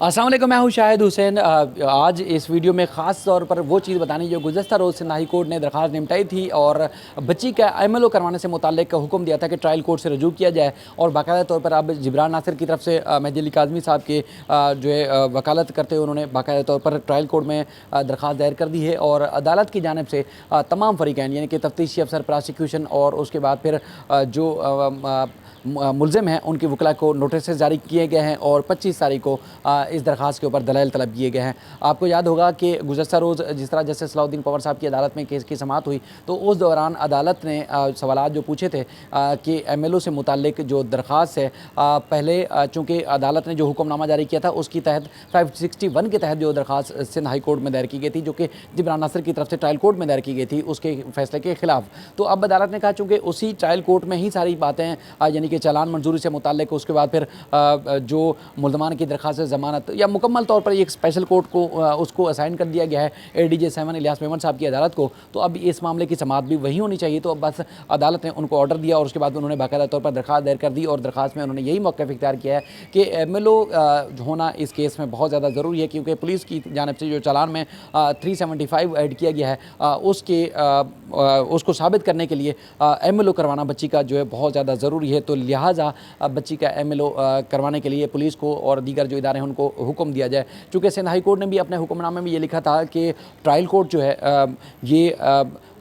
अस्सलाम वालेकुम, मैं हूँ शाहिद हुसैन। आज इस वीडियो में ख़ास तौर पर वो चीज़ बतानी जो गुज़श्ता रोज़ सिंध हाई कोर्ट ने दरख्वास्त निपटाई थी और बच्ची का एमएलओ करवाने से मुताल्लिक हुक्म दिया था कि ट्रायल कोर्ट से रजू किया जाए। और बाकायदा तौर पर अब जिब्रान नासिर की तरफ से मेहदी अली काज़मी साहब के जो है वकालत करते हुए उन्होंने बाकायदा तौर पर ट्रायल कोर्ट में दरख्वास्त दायर कर दी है और अदालत की जानिब से तमाम फ़रीक़ैन यानी कि तफ्तीशी अफसर, प्रासिक्यूशन और उसके बाद फिर जो मुलज़िम हैं उनके वकला को नोटिस जारी किए गए हैं और 25 तारीख को इस दरख्वास्त के ऊपर दलाइल तलब किए गए हैं। आपको याद होगा कि गुज़श्ता रोज़ जिस तरह जस्टिस सलाउद्दीन पवर साहब की अदालत में केस की समाअत हुई तो उस दौरान अदालत ने सवालात जो पूछे थे कि एमएलओ से मुताल्लिक जो दरख्वास्त है, पहले चूँकि अदालत ने जो हुक्मनामा जारी किया था उसकी तहत 561 के तहत जो दरख्वास्त सिंध हाई कोर्ट में दायर की गई थी, जो कि जिब्रान नासिर की तरफ से ट्रायल कोर्ट में दायर की गई थी उसके फैसले के खिलाफ। तो अब अदालत ने कहा चूँकि उसी ट्रायल कोर्ट में ही सारी बातें यानी कि चालान मंजूरी से मुताल्लिक, उसके बाद फिर जो मुल्ज़मान की दरख्वास्त ज़मानत या मुकम्मल तौर पर एक स्पेशल कोर्ट को उसको असाइन कर दिया गया है एडीजे 7 इलियास मेमन साहब की अदालत को, तो अब इस मामले की समाअत भी वही होनी चाहिए। तो अब बस अदालत ने उनको ऑर्डर दिया और उसके बाद उन्होंने बाकायदा तौर पर दरख्वास्त दायर कर दी और दरख्वास्त में उन्होंने यही मौक़िफ़ इख्तियार किया है कि एमएलओ होना इस केस में बहुत ज़्यादा ज़रूरी है, क्योंकि पुलिस की जानिब से जो चालान में 375 ऐड किया गया है उसको साबित करने के लिए एमएलओ करवाना बच्ची का जो है बहुत ज़्यादा ज़रूरी है। तो लिहाजा बच्ची का एमएलओ करवाने के लिए पुलिस को और दीगर जो इदारे हैं उनको हुक्म दिया जाए। चूँकि सिंध हाई कोर्ट ने भी अपने हुक्मनामे में ये लिखा था कि ट्रायल कोर्ट जो है ये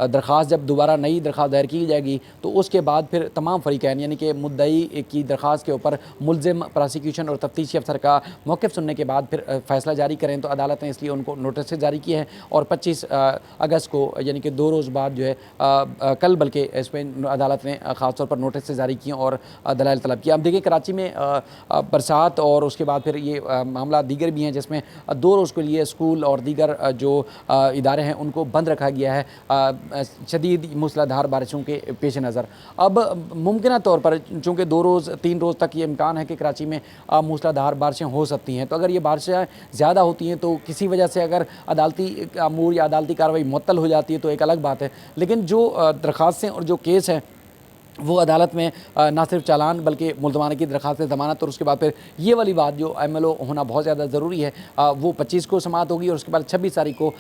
दरख्वास्त जब दोबारा नई दरख्वास्त दायर की जाएगी तो उसके बाद फिर तमाम फ़रीक़ैन यानी कि मुद्दई की दरख्वास्त के ऊपर मुलज़िम, प्रासिक्यूशन और तफ्तीशी अफसर का मौक़िफ़ सुनने के बाद फिर फ़ैसला जारी करें। तो अदालत ने इसलिए उनको नोटिस जारी किए हैं और 25 अगस्त को यानी कि 2 रोज़ बाद जो है कल बल्कि इस पर अदालत ने ख़ास तौर पर नोटिस जारी किए और दलाइल तलब किया। अब देखिए कराची में बरसात और उसके बाद फिर ये मामला दीगर भी हैं जिसमें 2 रोज़ के लिए स्कूल और दीगर जो इदारे हैं उनको बंद रखा गया है शदीद मूसलाधार बारिशों के पेश नज़र। अब मुमकिन तौर पर चूँकि 2 रोज़ 3 रोज़ तक ये इम्कान है कि कराची में मूसलाधार बारिशें हो सकती हैं, तो अगर ये बारिशें ज़्यादा होती हैं तो किसी वजह से अगर अदालती अमूर या अदालती कार्रवाई मुअत्तल हो जाती है तो एक अलग बात है। लेकिन जो दरख्वास्तें और जो केस हैं वो अदालत में ना सिर्फ चालान बल्कि मुल्ज़मान की दरख्वास्त ज़मानत और उसके बाद फिर ये वाली बात जो एमएलओ होना बहुत ज़्यादा ज़रूरी है वो 25 को समाअत होगी और उसके बाद 26 तारीख को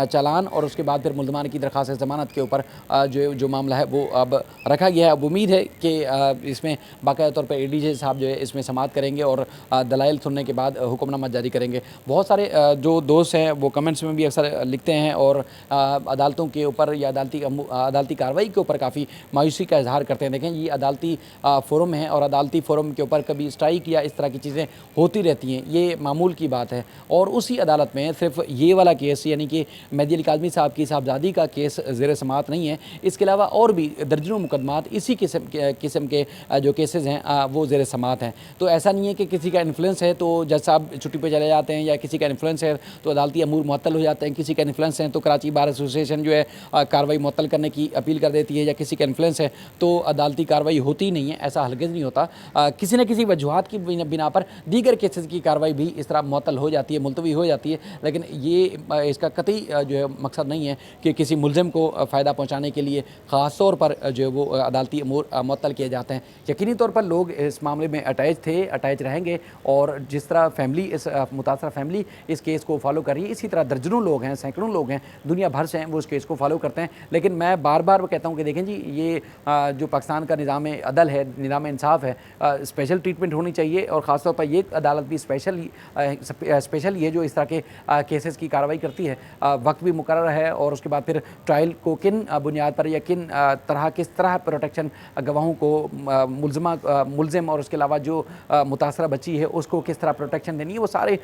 चालान और उसके बाद फिर मुल्ज़मान की दरख्वास्त ज़मानत के ऊपर जो मामला है वो अब रखा गया है। अब उम्मीद है कि इसमें बाकायदा तौर पर एडीजे साहब जो है इसमें समाअत करेंगे और दलाइल सुनने के बाद हुक्मनामा जारी करेंगे। बहुत सारे जो दोस्त हैं वो कमेंट्स में भी अक्सर लिखते हैं और अदालतों के ऊपर या अदालती कार्रवाई के ऊपर काफ़ी मायूसी का इजहार करते हैं। देखें ये अदालती फ़ोरम है और अदालती फ़ोरम के ऊपर कभी स्ट्राइक या इस तरह की चीज़ें होती रहती हैं, ये मामूल की बात है। और उसी अदालत में सिर्फ ये वाला केस यानी कि मेहदी अली काज़मी साहब की साहबजादी का केस ज़ेर समाअत नहीं है, इसके अलावा और भी दर्जनों मुकदमात इसी किस्म के जो केसेस हैं वो ज़ेर समाअत हैं। तो ऐसा नहीं है कि किसी का इन्फ्लुएंस है तो जज साहब छुट्टी पर चले जाते हैं या किसी का इन्फ्लुएंस है तो अदालती अमूर मुअत्तल हो जाते हैं, किसी का इन्फ्लुएंस है तो कराची बार एसोसिएशन जो है कार्रवाई मुअत्तल करने की अपील कर देती है, या किसी का इन्फ्लुएंस है तो अदालती कार्रवाई होती ही नहीं है। ऐसा हरगिज़ नहीं होता। किसी न किसी वजूहात की बिना पर दीगर केसेस की कार्रवाई भी इस तरह मुअत्तल हो जाती है, मुलतवी हो जाती है, लेकिन ये इसका कतई जो है मकसद नहीं है कि किसी मुलज़िम को फ़ायदा पहुँचाने के लिए ख़ास तौर पर जो है वो अदालती अमूर मुअत्तल किए जाते हैं। यकीनी तौर पर लोग इस मामले में अटैच थे, अटैच रहेंगे और जिस तरह फैमिली इस मुतासरा फैमिली इस केस को फॉलो कर रही है, इसी तरह दर्जनों लोग हैं, सैकड़ों लोग हैं दुनिया भर से हैं वो इस केस को फॉलो करते हैं। लेकिन मैं बार बार कहता हूँ कि देखें जी, ये जो पाकिस्तान का निज़ाम अदल है, निज़ाम इंसाफ है, स्पेशल ट्रीटमेंट होनी चाहिए और ख़ास तौर पर ये अदालत भी स्पेशल ये जो इस तरह के केसेस की कार्रवाई करती है, वक्त भी मुकर्रर है और उसके बाद फिर ट्रायल को किन बुनियाद पर या किस तरह प्रोटेक्शन गवाहों को मुलज़िम और उसके अलावा जो मुतासरा बच्ची है उसको किस तरह प्रोटेक्शन देनी है, वो सारे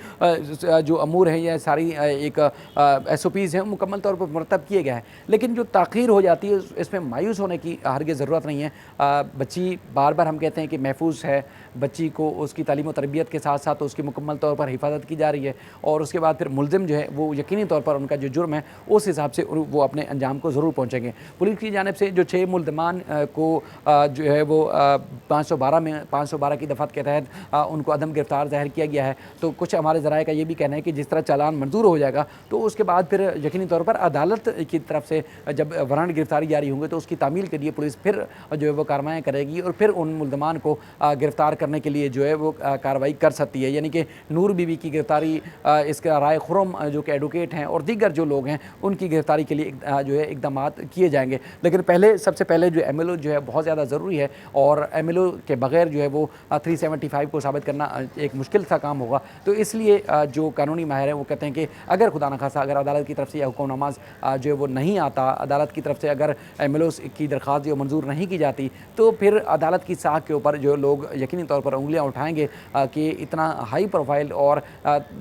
जो अमूर हैं या सारी एक SOPs हैं मुकम्मल तौर पर मुरतब किए गए हैं। लेकिन जो ताख़ीर हो जाती है इसमें मायूस होने की हरगिज़ ज़रूरत नहीं है। बच्ची बार बार हम कहते हैं कि महफूज है, बच्ची को उसकी तालीम और तरबियत के साथ साथ उसकी मुकम्मल तौर पर हिफाजत की जा रही है और उसके बाद फिर मुलज़िम जो है वो यकीनी तौर पर उनका जो जुर्म है उस हिसाब से वो अपने अंजाम को ज़रूर पहुँचेंगे। पुलिस की जानिब से जो 6 मुल्ज़मान को जो है वो 512 की दफ़ात के तहत उनको अदम गिरफ़्तार ज़ाहिर किया गया है। तो कुछ हमारे ज़राए का ये भी कहना है कि जिस तरह चालान मंजूर हो जाएगा तो उसके बाद फिर यकीनी तौर पर अदालत की तरफ से जब वारंट गिरफ़्तारी जारी होंगे तो उसकी तामील के लिए पुलिस फिर जो है वो कार्रवाई करेगी और फिर उन मुल्ज़मान को गिरफ़्तार करने के लिए जो है वो कार्रवाई कर सकती है। यानी कि नूर बीबी की गिरफ्तारी, इसका राय खुरम जो कि एडवोकेट हैं और दीगर जो लोग हैं उनकी गिरफ्तारी के लिए जो है इकदाम किए जाएंगे। लेकिन सबसे पहले जो एमएलओ जो है बहुत ज़्यादा ज़रूरी है और एमएलओ के बगैर जो है वो 375 को साबित करना एक मुश्किल सा काम होगा। तो इसलिए जो कानूनी माहिर हैं वो कहते हैं कि अगर खुदा न खासा अगर अदालत की तरफ से यह हुक्मनामा जो है वो नहीं आता, अदालत की तरफ से अगर एमएलओ की दरख्वास्त जो मंजूर नहीं की जाती, तो फिर अदालत की साख के ऊपर जो लोग यकीनी तौर पर उंगलियां उठाएंगे कि इतना हाई प्रोफाइल और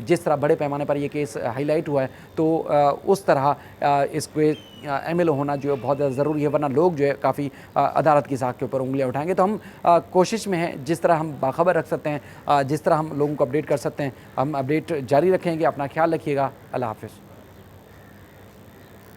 जिस तरह बड़े पैमाने पर यह केस हाईलाइट हुआ है, तो उस तरह इसको एमएलओ होना जो है बहुत ज़्यादा ज़रूरी है, वरना लोग जो है काफ़ी अदालत की साख के ऊपर उंगलियां उठाएंगे। तो हम कोशिश में हैं, जिस तरह हम बाखबर रख सकते हैं, जिस तरह हम लोगों को अपडेट कर सकते हैं, हम अपडेट जारी रखेंगे। अपना ख्याल रखिएगा। अल्लाह हाफ़िज़।